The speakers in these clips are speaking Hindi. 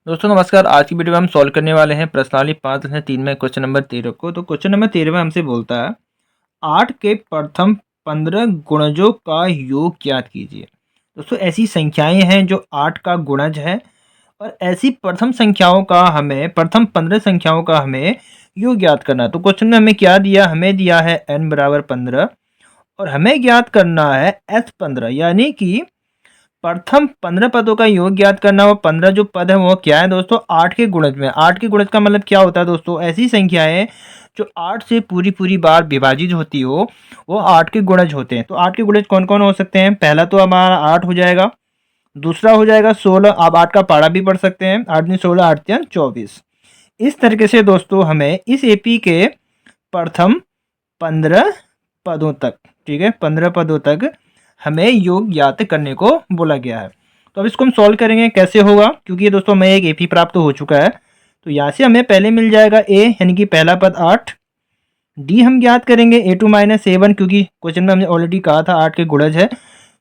दोस्तों नमस्कार। आज की वीडियो में हम सॉल्व करने वाले हैं प्रश्नावली 5/3 में क्वेश्चन नंबर 13 को। तो क्वेश्चन नंबर 13 में हमसे बोलता है 8 के प्रथम 15 गुणजों का योग ज्ञात कीजिए। दोस्तों ऐसी संख्याएं हैं जो 8 का गुणज है और ऐसी प्रथम 15 संख्याओं का हमें योग ज्ञात करना है। तो क्वेश्चन में हमें क्या दिया, हमें दिया है n बराबर 15 और हमें ज्ञात करना है s 15, यानी कि प्रथम 15 पदों का योग ज्ञात करना। वो 15 जो पद है वो क्या है दोस्तों, 8 के गुणज में। 8 के गुणज का मतलब क्या होता है दोस्तों, ऐसी संख्याएं जो 8 से पूरी पूरी बार विभाजित होती हो वो 8 के गुणज होते हैं। तो 8 के गुणज कौन कौन हो सकते हैं, पहला तो हमारा 8 हो जाएगा, दूसरा हो जाएगा 16। आप 8 का पारा भी पढ़ सकते हैं, 8 दूनी 16, 8 तिया 24। इस तरीके से दोस्तों हमें इस एपी के प्रथम 15 पदों तक, ठीक है, 15 पदों तक हमें योग ज्ञात करने को बोला गया है। तो अब इसको हम सॉल्व करेंगे, कैसे होगा, क्योंकि ये दोस्तों हमें एक एपी प्राप्त हो चुका है। तो यहाँ से हमें पहले मिल जाएगा ए, यानी कि पहला पद 8। डी हम ज्ञात करेंगे a2 - a1, क्योंकि क्वेश्चन में हमने ऑलरेडी कहा था 8 के गुणज है।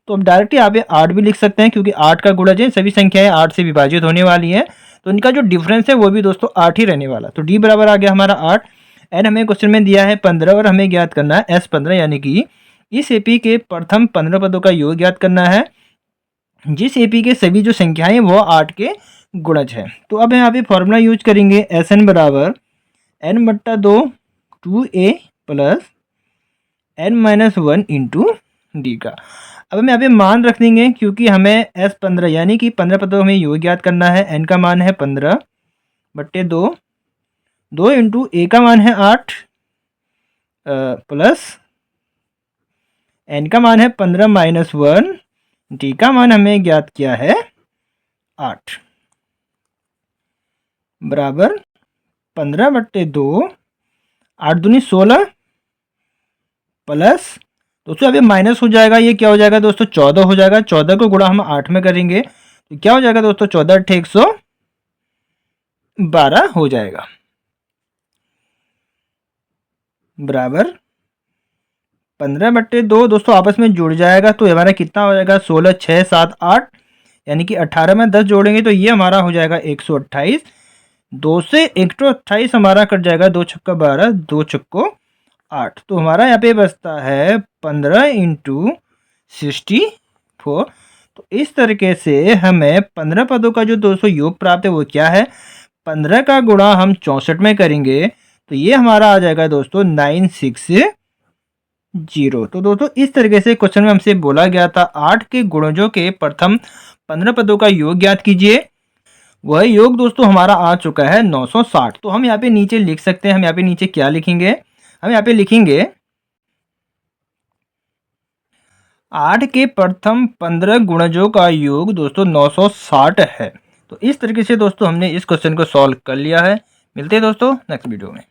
तो अब डायरेक्ट यहाँ पे 8 भी लिख सकते हैं, क्योंकि 8 का गुणज है, सभी संख्याएं 8 से विभाजित होने वाली हैं, तो इनका जो डिफरेंस है वो भी दोस्तों 8 ही रहने वाला। तो डी बराबर आ गया हमारा 8। एन हमें क्वेश्चन में दिया है 15 और हमें ज्ञात करना है एस 15, यानी कि इस एपी के प्रथम 15 पदों का योग ज्ञात करना है, जिस एपी के सभी जो संख्याएं वो 8 के गुणज है। तो अब यहाँ पे फॉर्मूला यूज करेंगे एस एन बराबर n बट्टा 2 2a plus n-1 into D का। अब हम यहाँ पे मान रख देंगे, क्योंकि हमें एस 15 यानी कि 15 पदों हमें योग ज्ञात करना है। n का मान है 15 बट्टे 2, 2 इंटू ए का मान है 8 प्लस n का मान है 15 - 1, डी का मान हमें ज्ञात किया है 8 बराबर 15 बट्टे 2, 8 दूनी 16 प्लस दोस्तों अभी माइनस हो जाएगा, ये क्या हो जाएगा दोस्तों 14 हो जाएगा। 14 को गुणा हम 8 में करेंगे तो क्या हो जाएगा दोस्तों 14 × 112 हो जाएगा, बराबर 15 बट्टे 2 दोस्तों आपस में जुड़ जाएगा। तो हमारा कितना हो जाएगा 16 6 7 8, यानी कि 18 में 10 जोड़ेंगे तो ये हमारा हो जाएगा 128। 2 से 128 हमारा कट जाएगा, 2 छक्का 12, 2 छक्को 8। तो हमारा यहाँ पे बचता है 15 × 64। तो इस तरीके से हमें 15 पदों का जो दोस्तों योग प्राप्त है वो क्या है, 15 का गुणा हम 64 में करेंगे तो ये हमारा आ जाएगा दोस्तों 960। तो दोस्तों इस तरीके से क्वेश्चन में हमसे बोला गया था 8 के गुणजों के प्रथम 15 पदों का योग ज्ञात कीजिए। वह योग दोस्तों हमारा आ चुका है 960। तो हम यहाँ पे नीचे लिख सकते हैं, हम यहाँ पे नीचे क्या लिखेंगे, हम यहाँ पे लिखेंगे 8 के प्रथम 15 गुणजों का योग दोस्तों 960 है। तो इस तरीके से दोस्तों हमने इस क्वेश्चन को सॉल्व कर लिया है। मिलते हैं दोस्तों नेक्स्ट वीडियो में।